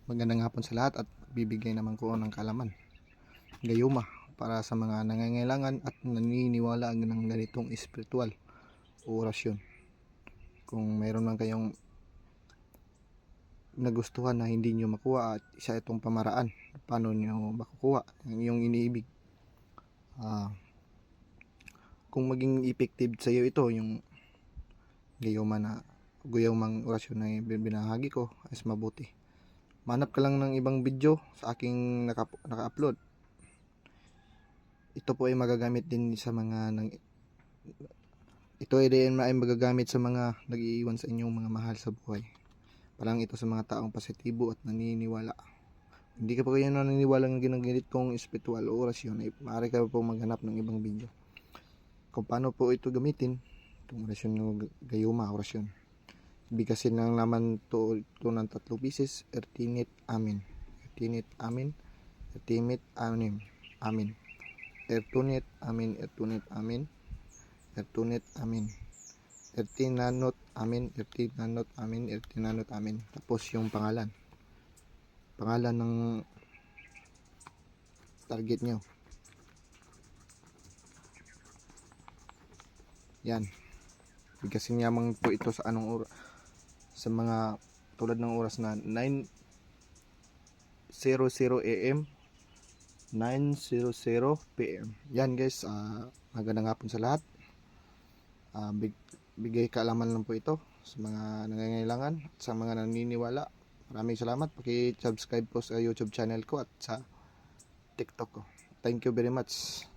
Magandang hapon sa lahat at bibigay naman ko ng kalaman, gayuma, para sa mga nangangailangan at naniniwala ng ganitong espiritual o orasyon. Kung mayroon man kayong nagustuhan na hindi nyo makuha at isa itong pamaraan paano nyo makukuha yung iniibig. Kung maging effective sa iyo ito, yung gayumang orasyon na binahagi ko, is mabuti. Manap ka lang ng ibang video sa aking naka-upload. Ito po ay magagamit din sa mga magagamit sa mga nag-iiwan sa inyong mga mahal sa buhay. Parang ito sa mga taong positibo at naniniwala. Hindi ka pa kayo naniniwala ng ginagitong espiritual o orasyon, ay maaari ka po maghanap ng ibang video kung paano po ito gamitin, itong orasyon ng gayuma orasyon. Bigkasin lang naman ito ng 3 pieces. Ertinit amin, ertinit amin, ertimit amin, amin, ertunit amin, ertunit amin, ertunit amin, ertinanot amin, ertinanot amin, ertinanot amin. Tapos yung pangalan ng target nyo, yan. Bigkasin yamang po ito sa anong oras, sa mga tulad ng oras na 9:00 AM, 9:00 PM. Yan guys, magandang hapon sa lahat. Bigay kaalaman lang po ito sa mga nangangailangan at sa mga naniniwala. Maraming salamat. Paki-subscribe po sa YouTube channel ko at sa TikTok ko. Thank you very much.